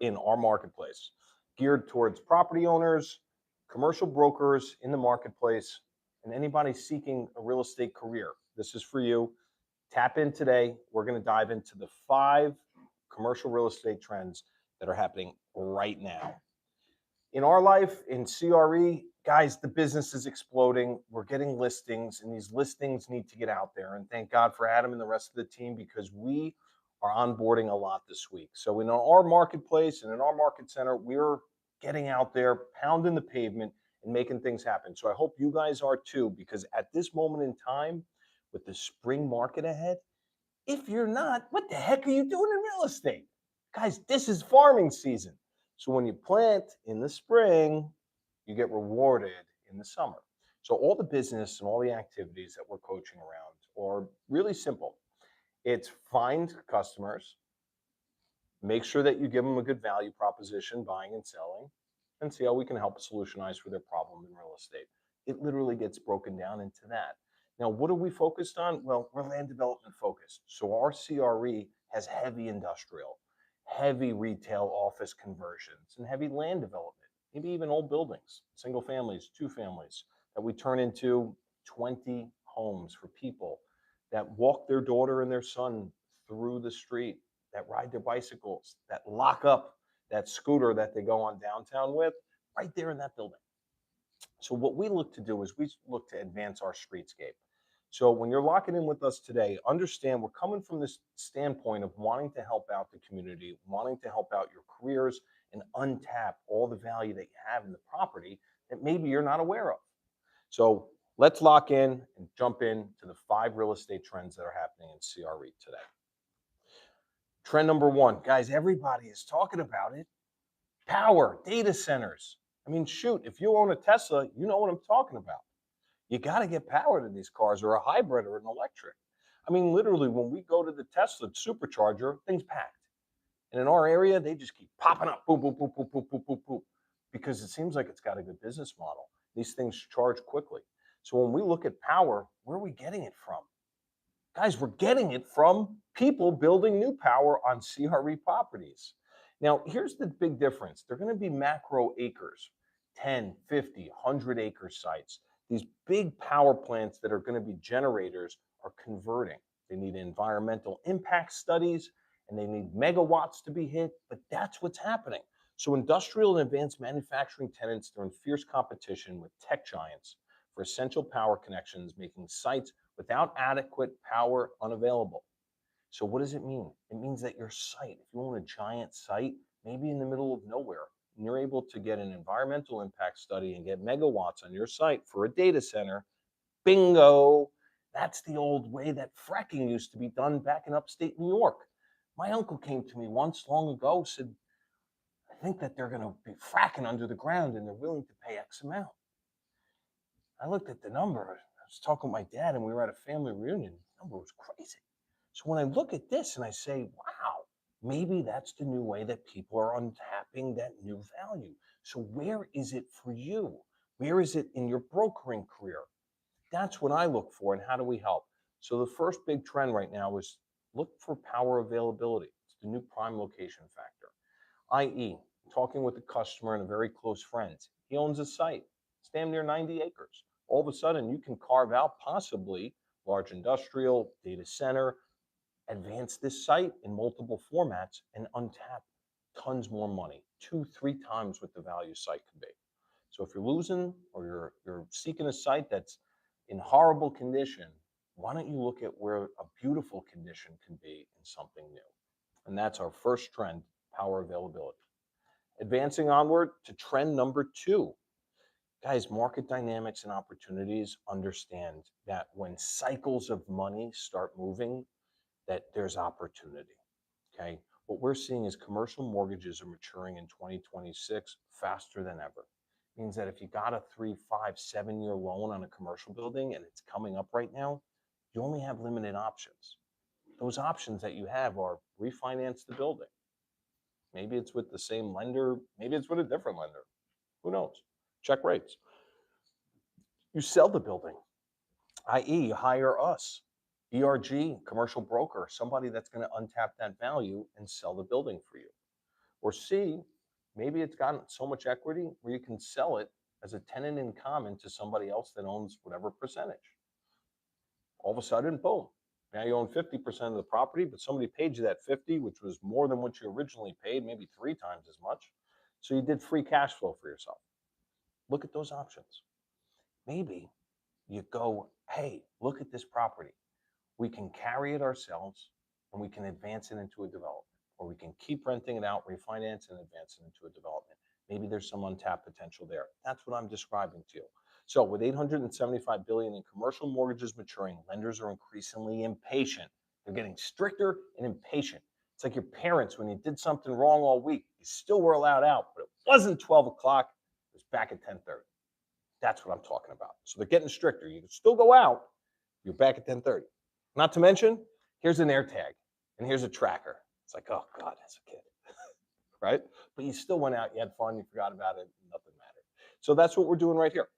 in our marketplace, geared towards property owners, commercial brokers in the marketplace, and anybody seeking a real estate career. This is for you. Tap in today. We're going to dive into the 5 commercial real estate trends that are happening right now. In our life, in CRE, guys, the business is exploding. We're getting listings, and these listings need to get out there. And thank God for Adam and the rest of the team because we are onboarding a lot this week. So, in our marketplace and in our market center, we're getting out there, pounding the pavement, and making things happen. So, I hope you guys are too, because at this moment in time, with the spring market ahead, if you're not, what the heck are you doing in real estate? Guys, this is farming season. So when you plant in the spring, you get rewarded in the summer. So all the business and all the activities that we're coaching around are really simple. It's find customers, make sure that you give them a good value proposition, buying and selling, and see how we can help solutionize for their problem in real estate. It literally gets broken down into that. Now, what are we focused on? Well, we're land development focused. So our CRE has heavy industrial, heavy retail office conversions, and heavy land development, maybe even old buildings, single families, two families, that we turn into 20 homes for people that walk their daughter and their son through the street, that ride their bicycles, that lock up that scooter that they go on downtown with, right there in that building. So what we look to do is we look to advance our streetscape. So when you're locking in with us today, understand we're coming from this standpoint of wanting to help out the community, wanting to help out your careers and untap all the value that you have in the property that maybe you're not aware of. So let's lock in and jump in to the 5 real estate trends that are happening in CRE today. Trend number 1, guys, everybody is talking about it. Power, data centers. I mean, shoot, if you own a Tesla, you know what I'm talking about. You got to get power to these cars, or a hybrid or an electric. I mean, literally, when we go to the Tesla supercharger, things packed. And in our area, they just keep popping up, boom, boom, boom, boom, boom, boom, boom, boom, because it seems like it's got a good business model. These things charge quickly. So when we look at power, where are we getting it from? Guys, we're getting it from people building new power on CRE properties. Now, here's the big difference. They're going to be macro acres, 10, 50, 100-acre sites. These big power plants that are going to be generators are converting. They need environmental impact studies and they need megawatts to be hit, but that's what's happening. So industrial and advanced manufacturing tenants are in fierce competition with tech giants for essential power connections, making sites without adequate power unavailable. So what does it mean? It means that your site, if you own a giant site, maybe in the middle of nowhere, and you're able to get an environmental impact study and get megawatts on your site for a data center, bingo, that's the old way that fracking used to be done back in upstate New York. My uncle came to me once long ago, said, I think that they're going to be fracking under the ground and they're willing to pay X amount. I looked at the number. I was talking with my dad and we were at a family reunion. The number was crazy. So when I look at this and I say, wow, maybe that's the new way that people are untapping that new value. So where is it for you? Where is it in your brokering career? That's what I look for, and how do we help? So the first big trend right now is look for power availability. It's the new prime location factor, i.e., talking with a customer and a very close friend. He owns a site. It's damn near 90 acres. All of a sudden, you can carve out possibly large industrial, data center, advance this site in multiple formats and untap tons more money, 2, 3 times what the value site could be. So if you're losing or you're seeking a site that's in horrible condition, why don't you look at where a beautiful condition can be in something new? And that's our first trend, power availability. Advancing onward to trend number 2. Guys, market dynamics and opportunities understand that when cycles of money start moving, that there's opportunity, okay? What we're seeing is commercial mortgages are maturing in 2026 faster than ever. It means that if you got a 3, 5, 7-year loan on a commercial building and it's coming up right now, you only have limited options. Those options that you have are refinance the building. Maybe it's with the same lender, maybe it's with a different lender. Who knows? Check rates. You sell the building, i.e., you hire us, ERG, commercial broker, somebody that's going to untap that value and sell the building for you. Or C, maybe it's gotten so much equity where you can sell it as a tenant in common to somebody else that owns whatever percentage. All of a sudden, boom, now you own 50% of the property, but somebody paid you that 50, which was more than what you originally paid, maybe 3 times as much. So you did free cash flow for yourself. Look at those options. Maybe you go, hey, look at this property. We can carry it ourselves and we can advance it into a development, or we can keep renting it out, refinance and advance it into a development. Maybe there's some untapped potential there. That's what I'm describing to you. So with 875 billion in commercial mortgages maturing, lenders are increasingly impatient. They're getting stricter and impatient. It's like your parents when you did something wrong all week. You still were allowed out, but it wasn't 12 o'clock. It was back at 10:30. That's what I'm talking about. So they're getting stricter. You can still go out. You're back at 10:30. Not to mention, here's an AirTag and here's a tracker. It's like, oh God, as a kid, right? But you still went out, you had fun, you forgot about it, nothing mattered. So that's what we're doing right here.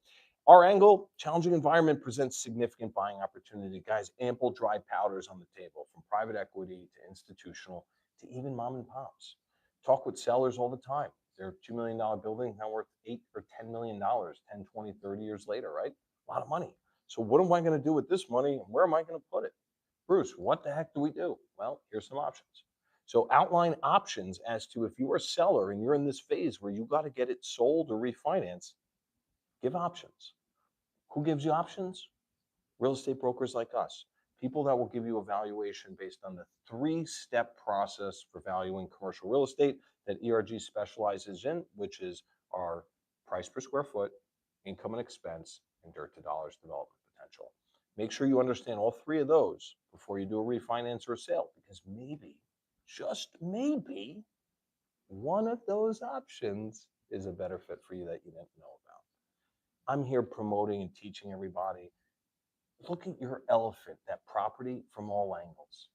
Our angle, challenging environment presents significant buying opportunity. Guys, ample dry powders on the table, from private equity to institutional to even mom and pops. Talk with sellers all the time. Their $2 million building now worth $8 or $10 million, 10, 20, 30 years later, right? A lot of money. So what am I going to do with this money and where am I going to put it? Bruce, what the heck do we do? Well, here's some options. So outline options as to if you're a seller and you're in this phase where you got to get it sold or refinanced, give options. Who gives you options? Real estate brokers like us. People that will give you a valuation based on the 3-step process for valuing commercial real estate that ERG specializes in, which is our price per square foot, income and expense, and dirt to dollars development potential. Make sure you understand all 3 of those before you do a refinance or a sale, because maybe, just maybe, one of those options is a better fit for you that you didn't know about. I'm here promoting and teaching everybody. Look at your elephant, that property, from all angles.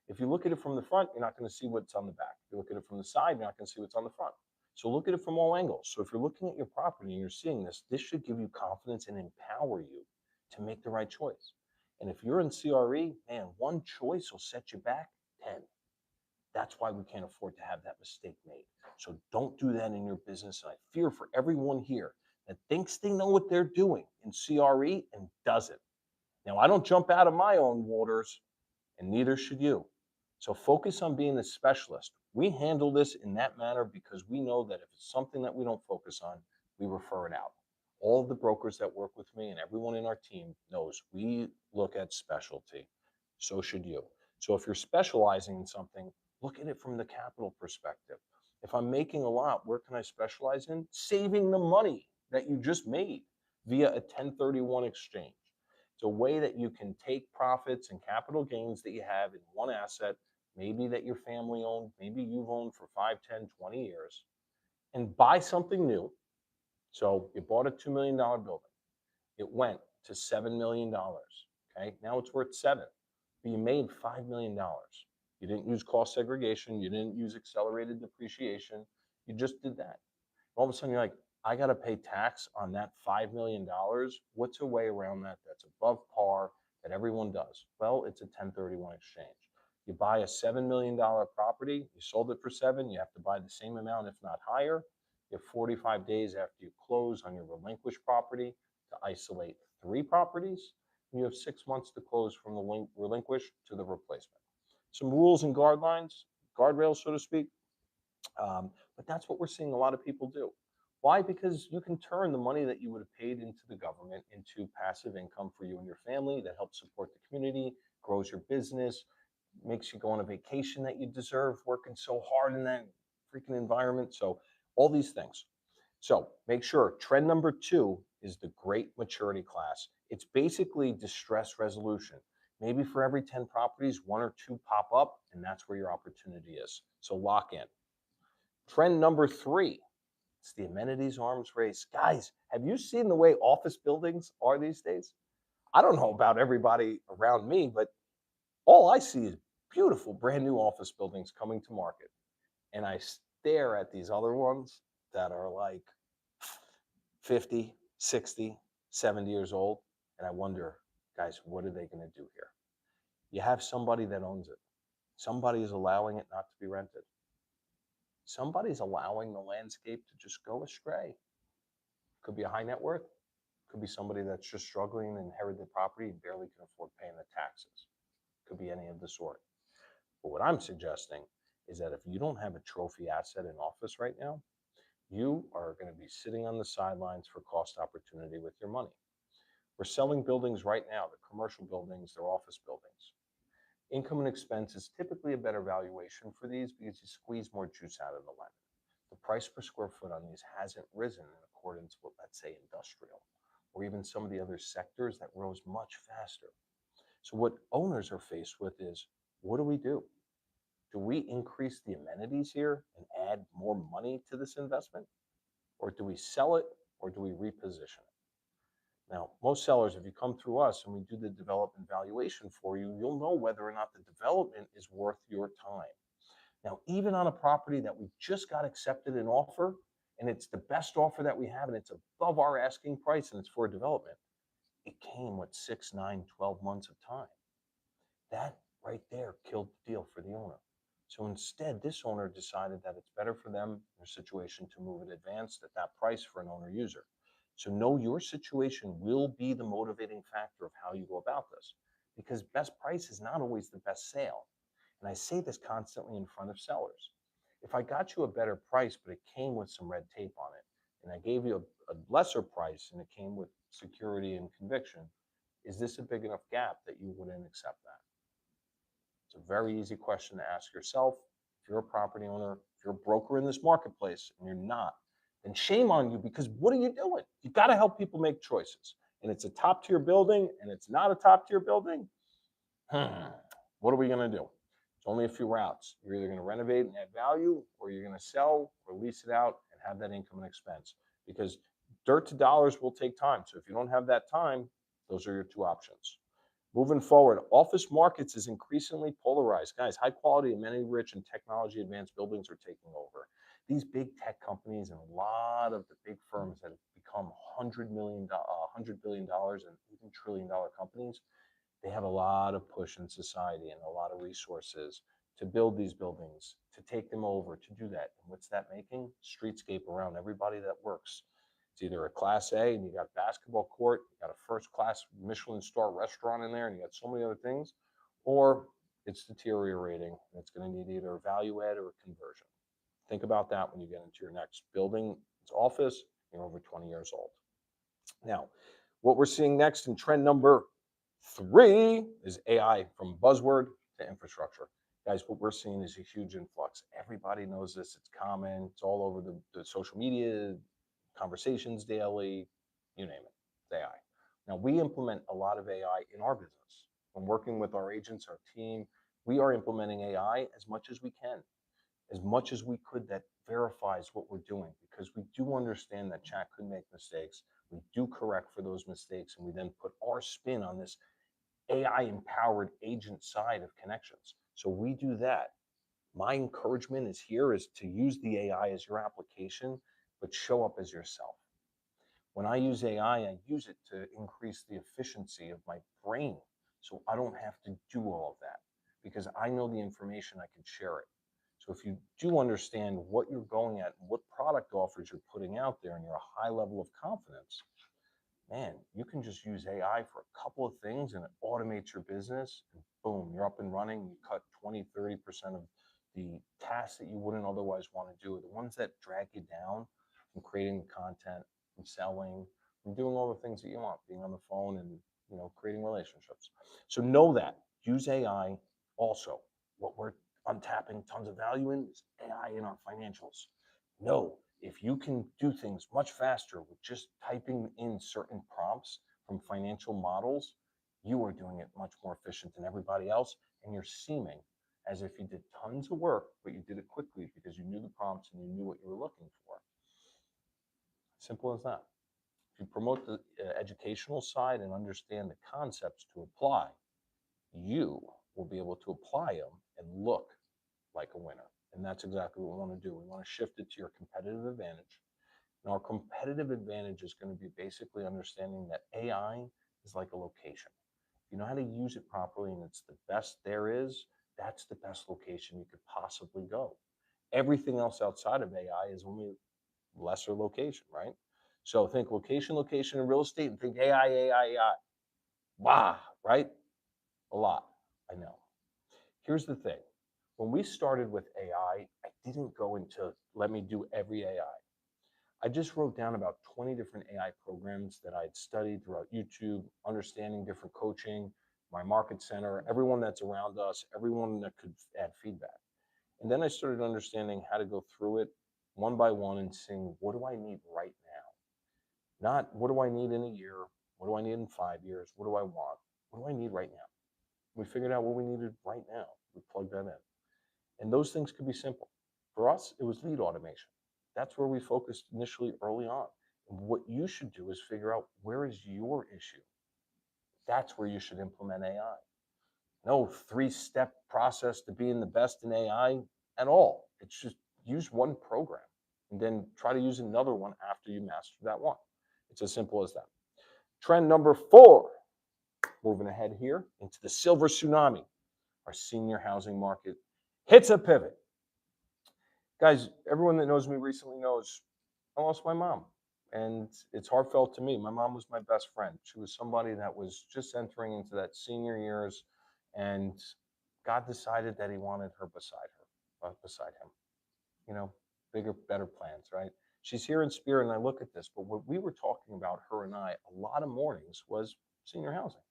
If you look at it from the front, you're not going to see what's on the back. If you look at it from the side, you're not going to see what's on the front. So look at it from all angles. So if you're looking at your property and you're seeing this should give you confidence and empower you to make the right choice. And if you're in CRE, man, one choice will set you back 10. That's why we can't afford to have that mistake made. So don't do that in your business. And I fear for everyone here that thinks they know what they're doing in CRE and doesn't. Now, I don't jump out of my own waters, and neither should you. So focus on being a specialist. We handle this in that manner because we know that if it's something that we don't focus on, we refer it out. All of the brokers that work with me and everyone in our team knows we look at specialty. So should you. So if you're specializing in something, look at it from the capital perspective. If I'm making a lot, where can I specialize in? Saving the money that you just made via a 1031 exchange. It's a way that you can take profits and capital gains that you have in one asset, maybe that your family owned, maybe you've owned for 5, 10, 20 years, and buy something new. So you bought a $2 million building. It went to $7 million. Okay, now it's worth 7, but you made $5 million. You didn't use cost segregation. You didn't use accelerated depreciation. You just did that. All of a sudden you're like, I got to pay tax on that $5 million. What's a way around that that's above par that everyone does? Well, it's a 1031 exchange. You buy a $7 million property, you sold it for 7, you have to buy the same amount, if not higher. You have 45 days after you close on your relinquished property to isolate 3 properties. And you have 6 months to close from the relinquished to the replacement. Some rules and guardrails, so to speak. But that's what we're seeing a lot of people do. Why? Because you can turn the money that you would have paid into the government into passive income for you and your family that helps support the community, grows your business, makes you go on a vacation that you deserve, working so hard in that freaking environment. So all these things. So make sure trend number 2 is the great maturity class. It's basically distress resolution. Maybe for every 10 properties, 1 or 2 pop up, and that's where your opportunity is. So lock in. Trend number 3, it's the amenities arms race. Guys, have you seen the way office buildings are these days? I don't know about everybody around me, but all I see is beautiful brand new office buildings coming to market. And I stare at these other ones that are like 50, 60, 70 years old. And I wonder, guys, what are they going to do here? You have somebody that owns it. Somebody is allowing it not to be rented. Somebody's allowing the landscape to just go astray. Could be a high net worth, could be somebody that's just struggling and inherited property and barely can afford paying the taxes. Could be any of the sort. But what I'm suggesting is that if you don't have a trophy asset in office right now, you are going to be sitting on the sidelines for cost opportunity with your money. We're selling buildings right now, the commercial buildings, they're office buildings. Income and expense is typically a better valuation for these because you squeeze more juice out of the lemon. The price per square foot on these hasn't risen in accordance with, let's say, industrial or even some of the other sectors that rose much faster. So what owners are faced with is, what do we do? Do we increase the amenities here and add more money to this investment? Or do we sell it or do we reposition it? Now, most sellers, if you come through us and we do the development valuation for you, you'll know whether or not the development is worth your time. Now, even on a property that we just got accepted an offer, and it's the best offer that we have, and it's above our asking price, and it's for development, it came with 6, 9, 12 months of time. That right there killed the deal for the owner. So instead, this owner decided that it's better for them, their situation, to move it advanced at that price for an owner user. So know your situation will be the motivating factor of how you go about this, because best price is not always the best sale. And I say this constantly in front of sellers. If I got you a better price, but it came with some red tape on it, and I gave you a lesser price and it came with security and conviction, is this a big enough gap that you wouldn't accept that? It's a very easy question to ask yourself. If you're a property owner, if you're a broker in this marketplace and you're not, then shame on you, because what are you doing? You got to help people make choices. And it's a top tier building and it's not a top tier building. What are we going to do? It's only a few routes. You're either going to renovate and add value, or you're going to sell or lease it out and have that income and expense. Because dirt to dollars will take time. So if you don't have that time, those are your two options. Moving forward, office markets is increasingly polarized. Guys, high quality, amenity rich, and technology advanced buildings are taking over. These big tech companies and a lot of the big firms that have become $100 billion and even $1 trillion companies, they have a lot of push in society and a lot of resources to build these buildings, to take them over, to do that. And what's that making? Streetscape around everybody that works. It's either a class A and you got a basketball court, you got a first class Michelin star restaurant in there, and you got so many other things, or it's deteriorating and it's going to need either a value add or a conversion. Think about that when you get into your next building. It's office, you're over 20 years old. Now, what we're seeing next in trend number 3 is AI, from buzzword to infrastructure. Guys, what we're seeing is a huge influx. Everybody knows this. It's common. It's all over the social media, conversations daily, you name it. It's AI. Now, we implement a lot of AI in our business. When working with our agents, our team, we are implementing AI as much as we can, as much as we could, that verifies what we're doing, because we do understand that chat could make mistakes. We do correct for those mistakes, and we then put our spin on this AI empowered agent side of connections. So we do that. My encouragement is to use the AI as your application, but show up as yourself. When I use AI, I use it to increase the efficiency of my brain. So I don't have to do all of that, because I know the information, I can share it. So if you do understand what you're going at and what product offers you're putting out there, and you're a high level of confidence, man, you can just use AI for a couple of things and it automates your business. And boom, you're up and running. You cut 20, 30% of the tasks that you wouldn't otherwise want to do, the ones that drag you down from creating the content, from selling, from doing all the things that you want, being on the phone and creating relationships. So know that. Use AI also. What we're untapping tons of value in is AI in our financials. No, if you can do things much faster with just typing in certain prompts from financial models, you are doing it much more efficient than everybody else. And you're seeming as if you did tons of work, but you did it quickly because you knew the prompts and you knew what you were looking for. Simple as that. If you promote the educational side and understand the concepts to apply, you will be able to apply them and look like a winner. And that's exactly what we want to do. We want to shift it to your competitive advantage. And our competitive advantage is going to be basically understanding that AI is like a location. If you know how to use it properly and it's the best there is, that's the best location you could possibly go. Everything else outside of AI is only lesser location, right? So think location, location in real estate, and think AI, AI, AI. Wow, right? A lot. I know. Here's the thing. When we started with AI, I didn't go into let me do every AI. I just wrote down about 20 different AI programs that I'd studied throughout YouTube, understanding different coaching, my market center, everyone that's around us, everyone that could add feedback. And then I started understanding how to go through it one by one and seeing what do I need right now? Not what do I need in a year? What do I need in 5 years? What do I want? What do I need right now? We figured out what we needed right now. We plugged that in. And those things could be simple. For us, it was lead automation. That's where we focused initially early on. And what you should do is figure out where is your issue. That's where you should implement AI. No three-step process to being the best in AI at all. It's just use one program and then try to use another one after you master that one. It's as simple as that. Trend number 4, moving ahead here into the silver tsunami. Our senior housing market hits a pivot. Guys, everyone that knows me recently knows I lost my mom. And it's heartfelt to me. My mom was my best friend. She was somebody that was just entering into that senior years, and God decided that He wanted her beside him. You know, bigger, better plans, right? She's here in spirit, and I look at this. But what we were talking about, her and I, a lot of mornings was senior housing,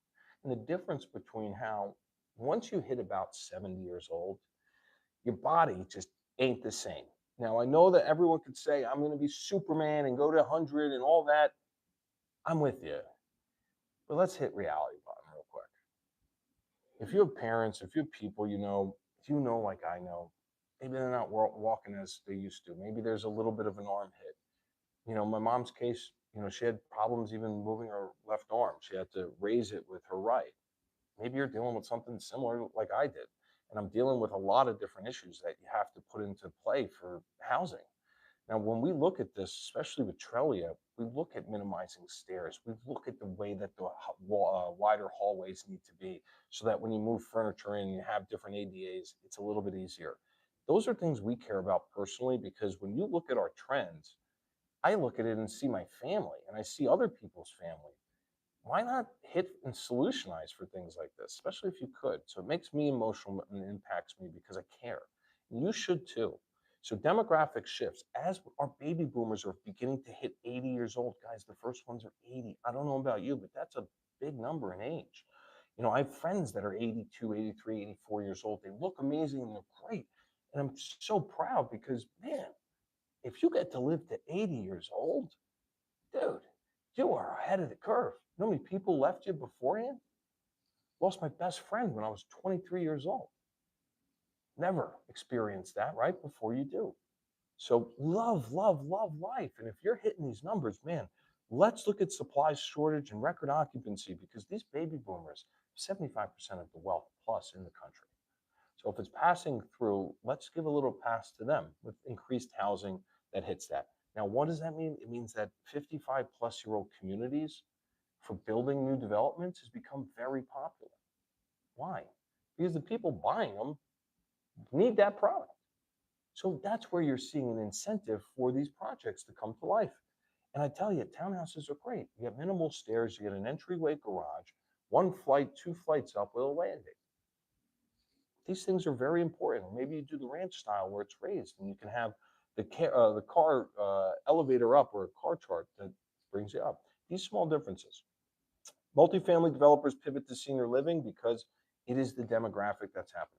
and the difference between how once you hit about 70 years old, your body just ain't the same. Now, I know that everyone could say, I'm going to be Superman and go to 100 and all that. I'm with you. But let's hit reality button real quick. If you have parents, if you have people if you know like I know, maybe they're not walking as they used to. Maybe there's a little bit of an arm hit. My mom's case, she had problems even moving her left arm. She had to raise it with her right. Maybe you're dealing with something similar like I did. And I'm dealing with a lot of different issues that you have to put into play for housing. Now, when we look at this, especially with Trelia, we look at minimizing stairs. We look at the way that the wider hallways need to be so that when you move furniture in, you have different ADAs, it's a little bit easier. Those are things we care about personally because when you look at our trends, I look at it and see my family and I see other people's family. Why not hit and solutionize for things like this, especially if you could? So it makes me emotional and impacts me because I care. And you should too. So demographic shifts as our baby boomers are beginning to hit 80 years old. Guys, the first ones are 80. I don't know about you, but that's a big number in age. I have friends that are 82, 83, 84 years old. They look amazing and they're great. And I'm so proud because, man, if you get to live to 80 years old, dude, you are ahead of the curve. You know how many people left you beforehand? Lost my best friend when I was 23 years old. Never experienced that, right? Before you do. So love, love, love life. And if you're hitting these numbers, man, let's look at supply shortage and record occupancy because these baby boomers, 75% of the wealth plus in the country. So if it's passing through, let's give a little pass to them with increased housing that hits that. Now, what does that mean? It means that 55-plus-year-old communities for building new developments has become very popular. Why? Because the people buying them need that product. So that's where you're seeing an incentive for these projects to come to life. And I tell you, townhouses are great. You have minimal stairs, you get an entryway garage, one flight, 2 flights up with a landing. These things are very important. Or maybe you do the ranch style where it's raised and you can have the car elevator up or a car chart that brings you up. These small differences. Multifamily developers pivot to senior living because it is the demographic that's happening.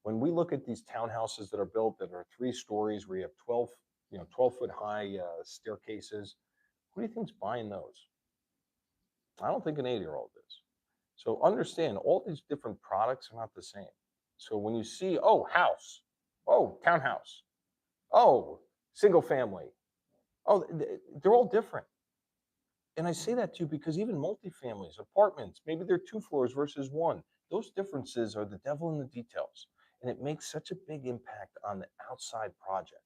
When we look at these townhouses that are built that are 3 stories where you have 12-foot high staircases, who do you think's buying those? I don't think an 8-year-old is. So understand all these different products are not the same. So when you see, oh, house, oh, townhouse, oh, single family, oh, they're all different. And I say that too because even multifamilies, apartments, maybe they're 2 floors versus 1. Those differences are the devil in the details. And it makes such a big impact on the outside project.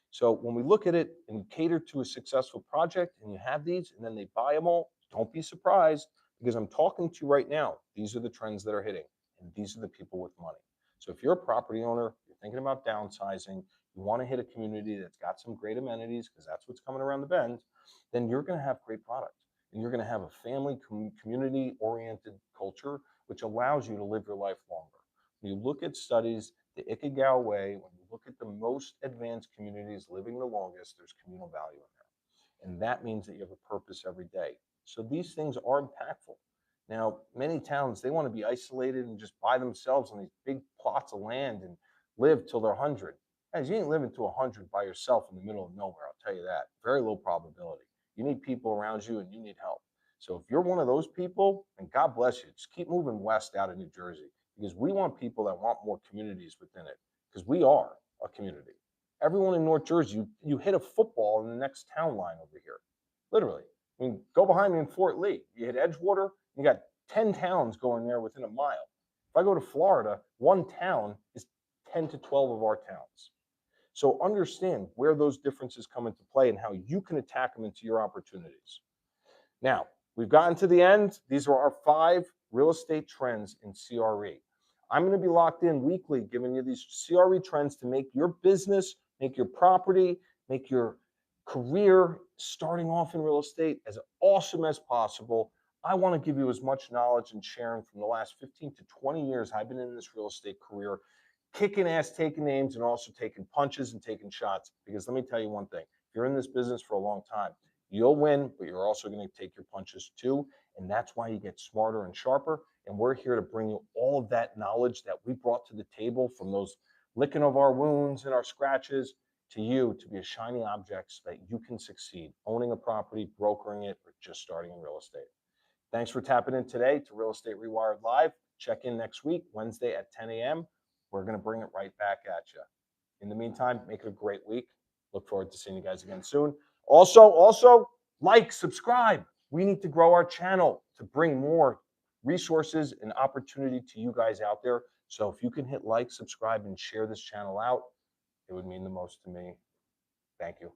So when we look at it and we cater to a successful project and you have these and then they buy them all, don't be surprised because I'm talking to you right now. These are the trends that are hitting and these are the people with money. So if you're a property owner, you're thinking about downsizing, you want to hit a community that's got some great amenities because that's what's coming around the bend, then you're going to have great product and you're going to have a family community oriented culture, which allows you to live your life longer. When you look at studies, the Ikegawa way, when you look at the most advanced communities living the longest, there's communal value in there. And that means that you have a purpose every day. So these things are impactful. Now, many towns, they want to be isolated and just by themselves on these big plots of land and live till they're 100. Guys, you ain't living to 100 by yourself in the middle of nowhere, I'll tell you that. Very low probability. You need people around you and you need help. So if you're one of those people, and God bless you, just keep moving west out of New Jersey because we want people that want more communities within it because we are a community. Everyone in North Jersey, you hit a football in the next town line over here, literally. I mean, go behind me in Fort Lee. You hit Edgewater, you got 10 towns going there within a mile. If I go to Florida, one town is 10 to 12 of our towns. So understand where those differences come into play and how you can attack them into your opportunities. Now, we've gotten to the end. These are our 5 real estate trends in CRE. I'm going to be locked in weekly giving you these CRE trends to make your business, make your property, make your career starting off in real estate as awesome as possible. I want to give you as much knowledge and sharing from the last 15 to 20 years I've been in this real estate career, kicking ass, taking names, and also taking punches and taking shots. Because let me tell you one thing, if you're in this business for a long time, you'll win, but you're also going to take your punches too. And that's why you get smarter and sharper. And we're here to bring you all of that knowledge that we brought to the table from those licking of our wounds and our scratches to you to be a shiny object so that you can succeed owning a property, brokering it, or just starting in real estate. Thanks for tapping in today to Real Estate Rewired Live. Check in next week, Wednesday at 10 a.m. We're going to bring it right back at you. In the meantime, make it a great week. Look forward to seeing you guys again soon. Also, like, subscribe. We need to grow our channel to bring more resources and opportunity to you guys out there. So if you can hit like, subscribe, and share this channel out, it would mean the most to me. Thank you.